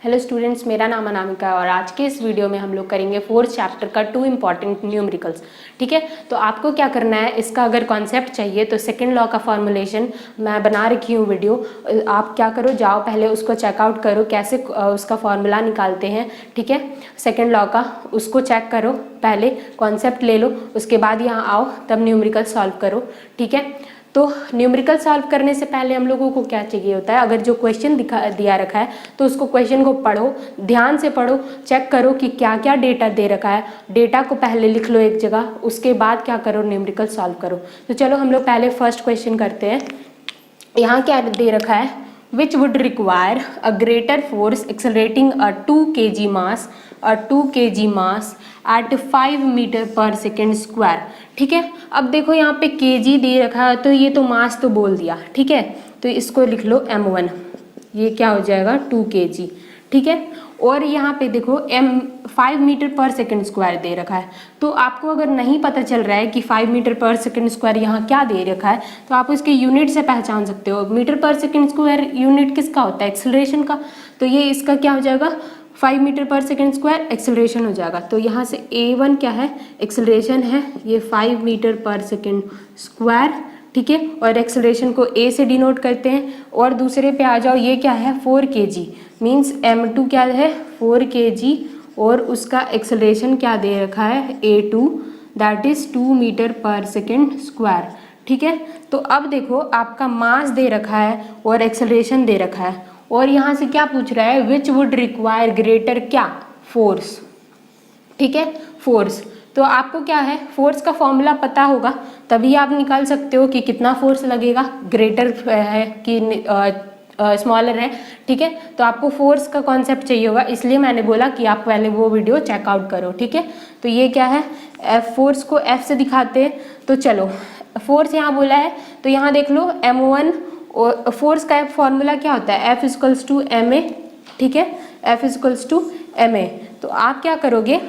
Hello students, मेरा नाम अनामिका है और आज के इस वीडियो में हम लोग करेंगे फोर्थ चैप्टर का 2 इम्पॉर्टेंट न्यूमेरिकल्स। ठीक है, तो आपको क्या करना है, इसका अगर कॉन्सेप्ट चाहिए तो सेकंड लॉ का फॉर्मुलेशन मैं बना रखी हूँ वीडियो। आप क्या करो, जाओ पहले उसको चेकआउट करो कैसे उसका फॉर्मूला निकालते हैं। ठीक है, सेकेंड लॉ का उसको चेक करो, पहले कॉन्सेप्ट ले लो, उसके बाद यहाँ आओ तब न्यूमेरिकल सॉल्व करो। ठीक है, तो न्यूमेरिकल सॉल्व करने से पहले हम लोगों को क्या चाहिए होता है, अगर जो क्वेश्चन दिया रखा है तो उसको क्वेश्चन को पढ़ो, ध्यान से पढ़ो, चेक करो कि क्या क्या डेटा दे रखा है, डेटा को पहले लिख लो एक जगह, उसके बाद क्या करो, न्यूमेरिकल सॉल्व करो। तो चलो हम लोग पहले फर्स्ट क्वेश्चन करते हैं। यहाँ क्या दे रखा है, which would require a greater force accelerating a 2 kg mass at 5 metre per second square. ठीक है, अब देखो यहाँ पे केजी दे रखा है तो ये तो मास तो बोल दिया। ठीक है, तो इसको लिख लो m1, ये क्या हो जाएगा 2 kg। ठीक है, और यहाँ पे देखो 5 मीटर पर सेकेंड स्क्वायर दे रखा है। तो आपको अगर नहीं पता चल रहा है कि 5 मीटर पर सेकेंड स्क्वायर यहाँ क्या दे रखा है, तो आप उसके यूनिट से पहचान सकते हो। Metre per second square unit किसका होता है, एक्सेलरेशन का। तो ये इसका क्या हो जाएगा, 5 metre per second square acceleration हो जाएगा। तो यहाँ से a1 क्या है, एक्सेलरेशन है, ये 5 मीटर पर सेकेंड स्क्वायर। ठीक है, और एक्सेलरेशन को a से डिनोट करते हैं। और दूसरे पे आ जाओ, ये क्या है 4 kg, मीन्स m2 क्या है 4 kg, और उसका एक्सेलरेशन क्या दे रखा है a2, that is 2 metre per second square. ठीक है, तो अब देखो आपका मास दे रखा है और एक्सेलरेशन दे रखा है, और यहाँ से क्या पूछ रहा है, विच वुड रिक्वायर ग्रेटर क्या, फोर्स। ठीक है, फोर्स, तो आपको क्या है, फोर्स का फॉर्मूला पता होगा तभी आप निकाल सकते हो कि कितना फोर्स लगेगा, ग्रेटर है कि स्मॉलर है। ठीक है, तो आपको फोर्स का कॉन्सेप्ट चाहिए होगा, इसलिए मैंने बोला कि आप पहले वो वीडियो चेकआउट करो। ठीक है, तो ये क्या है, एफ, फोर्स को एफ से दिखाते हैं। तो चलो फोर्स यहाँ बोला है, तो यहाँ देख लो m1, और फोर्स का फॉर्मूला क्या होता है, F equals to M A. ठीक है, F equals to M A. तो आप क्या करोगे,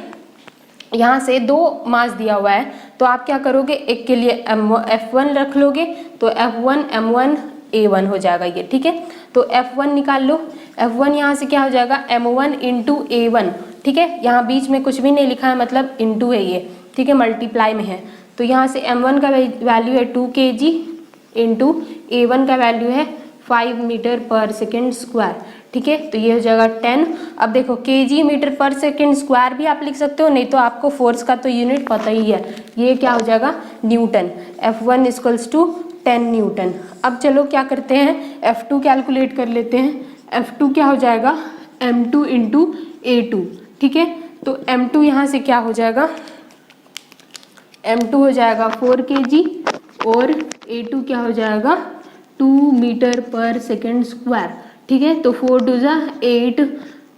यहाँ से 2 मास दिया हुआ है, तो आप क्या करोगे, एक के लिए F1 रख लोगे, तो F1 M1 A1 हो जाएगा ये। ठीक है, तो F1 निकाल लो, F1 यहाँ से क्या हो जाएगा, M1 इंटू A1। ठीक है, यहाँ बीच में कुछ भी नहीं लिखा है, मतलब इंटू है ये। ठीक है, मल्टीप्लाई में है, तो यहाँ से M1 का वैल्यू है 2 kg इंटू A1 का वैल्यू है 5 मीटर पर सेकेंड स्क्वायर। ठीक है, तो ये हो जाएगा 10। अब देखो kg metre per second square भी आप लिख सकते हो, नहीं तो आपको फोर्स का तो यूनिट पता ही है, ये क्या हो जाएगा Newton. F1 equals to 10 Newton. अब चलो क्या करते हैं, F2 कैलकुलेट कर लेते हैं। F2 क्या हो जाएगा, M2 इंटू A2। ठीक है, तो M2 यहाँ से क्या हो जाएगा, M2 हो जाएगा 4 kg, और A2 क्या हो जाएगा 2 मीटर पर सेकेंड स्क्वायर। ठीक है, तो 4 2 जा 8,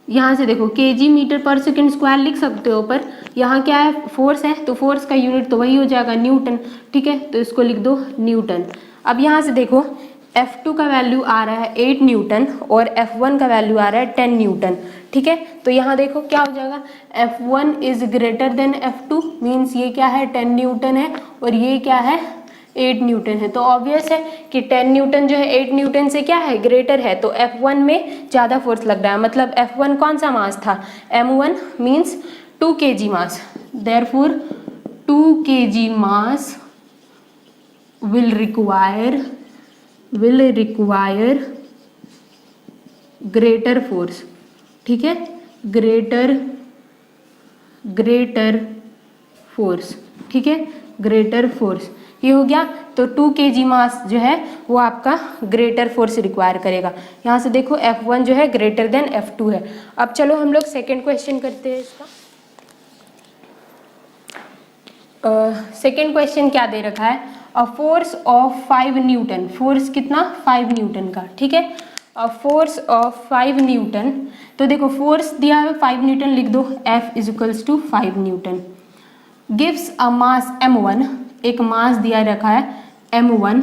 यहाँ से देखो kg metre per second square लिख सकते हो, पर यहाँ क्या है, फोर्स है, तो फोर्स का यूनिट तो वही हो जाएगा न्यूटन। ठीक है, तो इसको लिख दो न्यूटन। अब यहाँ से देखो F2 का वैल्यू आ रहा है 8 न्यूटन और F1 का वैल्यू आ रहा है 10 न्यूटन। ठीक है, तो यहाँ देखो क्या हो जाएगा, F1 is greater than F2, means ये क्या है 10 न्यूटन है, और ये क्या है 8 न्यूटन है। तो ऑब्वियस है कि 10 न्यूटन जो है 8 न्यूटन से क्या है, ग्रेटर है, तो F1 में ज़्यादा फोर्स लग रहा है। मतलब F1 कौन सा मास था, M1 means 2 kg mass, therefore 2 kg mass will require greater force। ठीक है, greater force। ठीक है, greater force ये हो गया। तो 2 kg मास जो है वो आपका ग्रेटर फोर्स रिक्वायर करेगा। यहाँ से देखो F1 जो है ग्रेटर देन F2 है। अब चलो हम लोग सेकेंड क्वेश्चन करते हैं इसका। सेकेंड क्वेश्चन क्या दे रखा है, a force of 5 Newton, force कितना 5 न्यूटन का। ठीक है, अ फोर्स ऑफ 5 न्यूटन, तो देखो फोर्स दिया है 5 न्यूटन, लिख दो F equals to 5 Newton, gives a mass M1, एक मास दिया रखा है M1,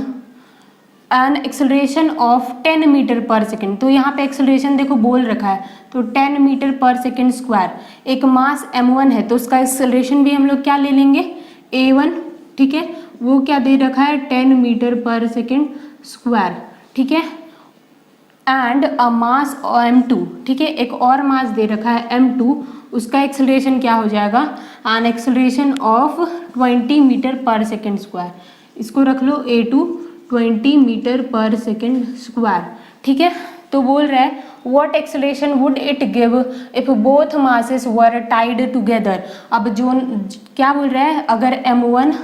an acceleration of 10 metre per second. तो यहाँ पे एक्सेलरेशन देखो बोल रखा है, तो 10 मीटर पर सेकेंड स्क्वायर, एक मास M1 है, तो उसका एक्सेलरेशन भी हम लोग क्या ले लेंगे, A1। ठीक है, वो क्या दे रखा है 10 मीटर पर सेकेंड स्क्वायर। ठीक है, एंड अ मास m2, ठीक है, एक और मास दे रखा है m2, उसका एक्सेलरेशन क्या हो जाएगा, N acceleration of 20 metre per second square, इसको रख लो a2 20 metre per second square, ठीक है। तो बोल रहा है what acceleration would it give if both masses were tied together. अब जो क्या बोल रहा है, अगर m1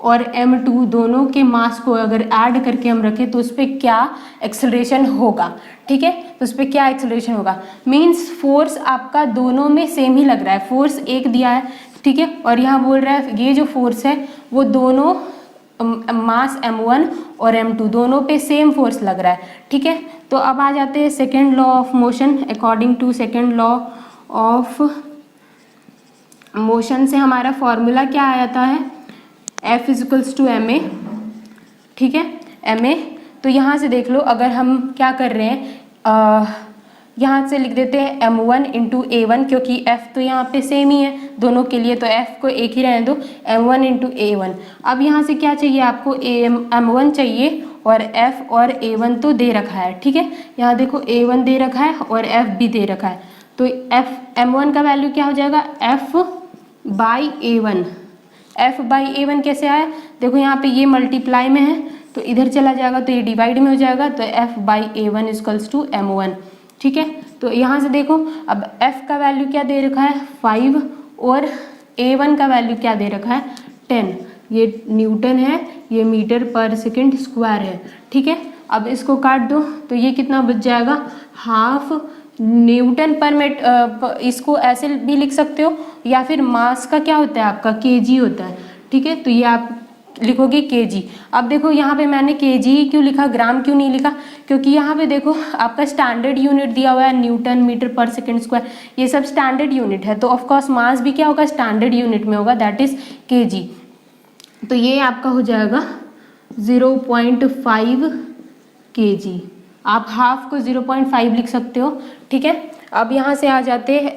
और m2 दोनों के मास को अगर ऐड करके हम रखें तो उस पर क्या एक्सेलरेशन होगा, ठीक है। तो उस पर क्या एक्सेलरेशन होगा, मीन्स फोर्स आपका दोनों में सेम ही लग रहा है, फोर्स एक दिया है, ठीक है, और यहाँ बोल रहा है ये जो फोर्स है वो दोनों मास m1 और m2 दोनों पे सेम फोर्स लग रहा है, ठीक है। तो अब आ जाते हैं second law of motion. According to second law of motion से हमारा फॉर्मूला क्या आ जाता है, F इजिकल्स टू ma, ठीक है, ma। तो यहाँ से देख लो, अगर हम क्या कर रहे हैं, यहाँ से लिख देते हैं m1 इंटू a1, क्योंकि f तो यहाँ पे सेम ही है दोनों के लिए, तो f को एक ही रहने दो, m1 इंटू a1। अब यहाँ से क्या चाहिए आपको, m1 चाहिए और f और a1 तो दे रखा है, ठीक है। यहाँ देखो a1 दे रखा है और f भी दे रखा है, तो m1 का वैल्यू क्या हो जाएगा, f by a1। f by a1 कैसे आया, देखो यहाँ पे ये मल्टीप्लाई में है तो इधर चला जाएगा तो ये डिवाइड में हो जाएगा, तो f by a1 equals to m1, ठीक है। तो यहाँ से देखो अब f का वैल्यू क्या दे रखा है 5 और a1 का वैल्यू क्या दे रखा है 10, ये न्यूटन है, ये मीटर पर सेकेंड स्क्वायर है, ठीक है। अब इसको काट दो तो ये कितना बच जाएगा, हाफ न्यूटन पर मीटर, इसको ऐसे भी लिख सकते हो, या फिर मास का क्या होता है आपका केजी होता है, ठीक है। तो ये आप लिखोगे केजी। अब देखो यहाँ पे मैंने केजी ही क्यों लिखा, ग्राम क्यों नहीं लिखा, क्योंकि यहाँ पे देखो आपका स्टैंडर्ड यूनिट दिया हुआ है Newton metre per second square, ये सब स्टैंडर्ड यूनिट है, तो ऑफकोर्स मास भी क्या होगा, स्टैंडर्ड यूनिट में होगा, दैट इज केजी। तो ये आपका हो जाएगा 0.5 kg, आप हाफ को 0.5 लिख सकते हो, ठीक है। अब यहाँ से आ जाते हैं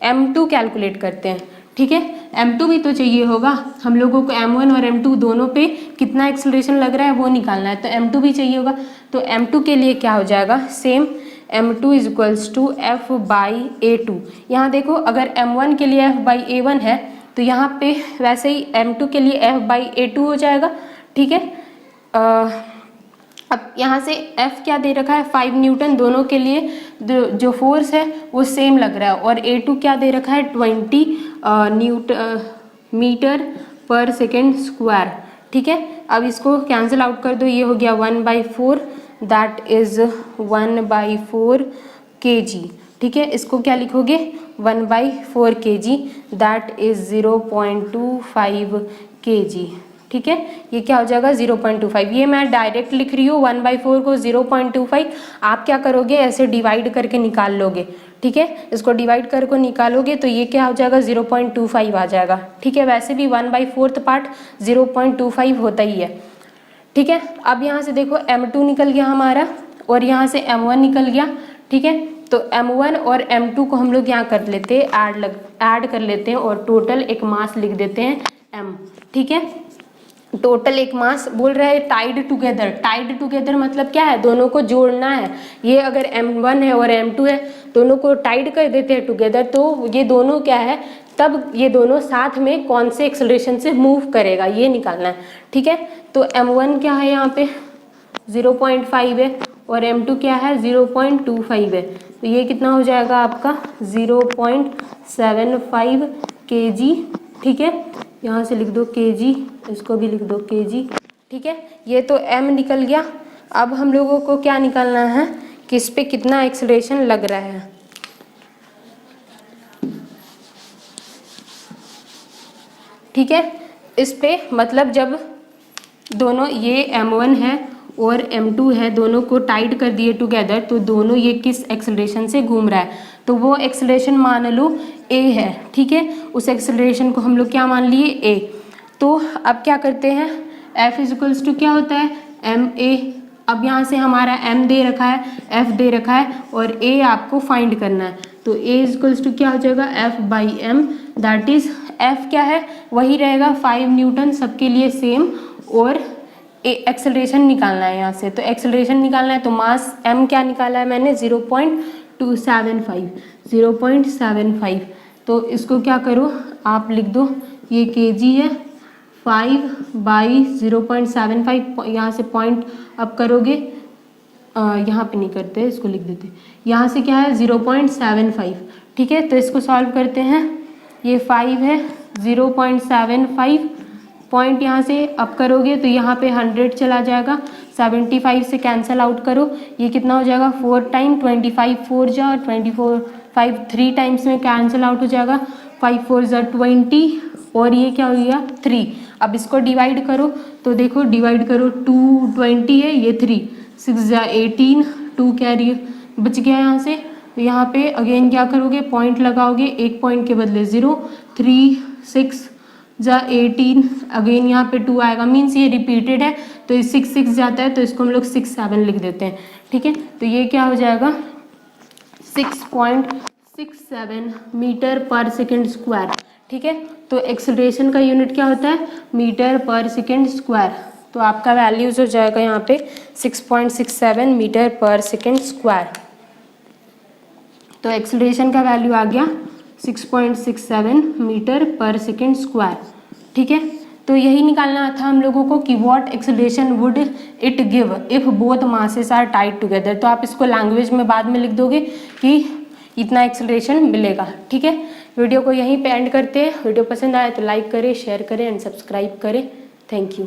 m2 कैलकुलेट करते हैं, ठीक है। m2 भी तो चाहिए होगा हम लोगों को, m1 और m2 दोनों पे कितना एक्सेलरेशन लग रहा है वो निकालना है, तो m2 भी चाहिए होगा। तो m2 के लिए क्या हो जाएगा, same m2 is equals to f by a2। यहाँ देखो अगर m1 के लिए f बाई a1 है तो यहाँ पे वैसे ही m2 के लिए f बाई a2 हो जाएगा, ठीक है। अब यहाँ से F क्या दे रखा है 5 न्यूटन, दोनों के लिए जो फोर्स है वो सेम लग रहा है, और A2 क्या दे रखा है 20 मीटर पर सेकेंड स्क्वायर, ठीक है। अब इसको कैंसिल आउट कर दो, ये हो गया 1/4, दैट इज 1/4 kg, ठीक है। इसको क्या लिखोगे 1/4 kg, दैट इज 0.25 kg, ठीक है। ये क्या हो जाएगा 0.25, ये मैं डायरेक्ट लिख रही हूँ 1/4 को 0.25, आप क्या करोगे ऐसे डिवाइड करके निकाल लोगे, ठीक है। इसको डिवाइड करके निकालोगे तो ये क्या हो जाएगा 0.25 आ जाएगा, ठीक है। वैसे भी 1/4 पार्ट 0.25 होता ही है, ठीक है। अब यहाँ से देखो m2 निकल गया हमारा और यहाँ से m1 निकल गया, ठीक है। तो m1 और m2 को हम लोग यहाँ कर लेते हैं ऐड कर लेते हैं और टोटल एक मास लिख देते हैं m, ठीक है। टोटल एक मास बोल रहा है टाइड टुगेदर, टाइड टुगेदर मतलब क्या है, दोनों को जोड़ना है। ये अगर m1 है और m2 है, दोनों को टाइड कर देते हैं टुगेदर, तो ये दोनों क्या है, तब ये दोनों साथ में कौन से एक्सेलरेशन से मूव करेगा ये निकालना है, ठीक है। तो m1 क्या है यहाँ पे 0.5 है और m2 क्या है 0.25 है, तो ये कितना हो जाएगा आपका 0.75 kg, ठीक है। यहाँ से लिख दो kg, इसको भी लिख दो kg, ठीक है। ये तो m निकल गया। अब हम लोगों को क्या निकालना है कि इस पे कितना एक्सेलरेशन लग रहा है, ठीक है। इस पे मतलब जब दोनों ये m1 है और m2 है, दोनों को टाइट कर दिए टुगेदर, तो दोनों ये किस एक्सेलरेशन से घूम रहा है, तो वो एक्सेलरेशन मान लो a है, ठीक है। उस एक्सेलरेशन को हम लोग क्या मान लिए a। तो अब क्या करते हैं, F इजिकल्स टू क्या होता है ma। अब यहाँ से हमारा m दे रखा है, f दे रखा है और a आपको फाइंड करना है, तो a इजिकल्स टू क्या हो जाएगा f by m, that is f क्या है वही रहेगा 5 न्यूटन सबके लिए सेम, और एक्सेलरेशन निकालना है यहाँ से, तो एक्सेलरेशन निकालना है तो मास m क्या निकाला है मैंने 0.75, तो इसको क्या करो आप लिख दो, ये kg है, 5/0.75, यहाँ से पॉइंट अप करोगे, यहाँ पे नहीं करते, इसको लिख देते, यहाँ से क्या है 0.75, ठीक है। तो इसको सॉल्व करते हैं, ये 5 है, 0.75 पॉइंट यहाँ से अप करोगे तो यहाँ पे 100 चला जाएगा, 75 से कैंसिल आउट करो, ये कितना हो जाएगा 4 टाइम 25 4 जा, और 24 5 3 टाइम्स में कैंसिल आउट हो जाएगा, 5 4 जा 20, और ये क्या हो गया 3। अब इसको डिवाइड करो तो देखो डिवाइड करो, 2 20 है, ये 3 6 जा 18, 2 कैरी बच गया यहाँ से। तो यहाँ पे अगेन क्या करोगे, पॉइंट लगाओगे, एक पॉइंट के बदले 0, 3 6 जा 18, अगेन यहाँ पे 2 आएगा, मीन्स ये रिपीटेड है तो ये 6 6 जाता है, तो इसको हम लोग 6 7 लिख देते हैं, ठीक है। तो ये क्या हो जाएगा 6.67 मीटर पर सेकेंड स्क्वायर, ठीक है। तो एक्सेलरेशन का यूनिट क्या होता है, मीटर पर सेकेंड स्क्वायर, तो आपका वैल्यूज हो जाएगा यहाँ पे 6.67 मीटर पर सेकेंड स्क्वायर। तो एक्सेलरेशन का वैल्यू आ गया 6.67 मीटर पर सेकेंड स्क्वायर, ठीक है। तो यही निकालना था हम लोगों को कि what acceleration would it give if both masses are tied together. तो आप इसको लैंग्वेज में बाद में लिख दोगे कि इतना एक्सेलरेशन मिलेगा, ठीक है। वीडियो को यहीं पे एंड करते हैं। वीडियो पसंद आए तो लाइक करें, शेयर करें एंड सब्सक्राइब करें। Thank you.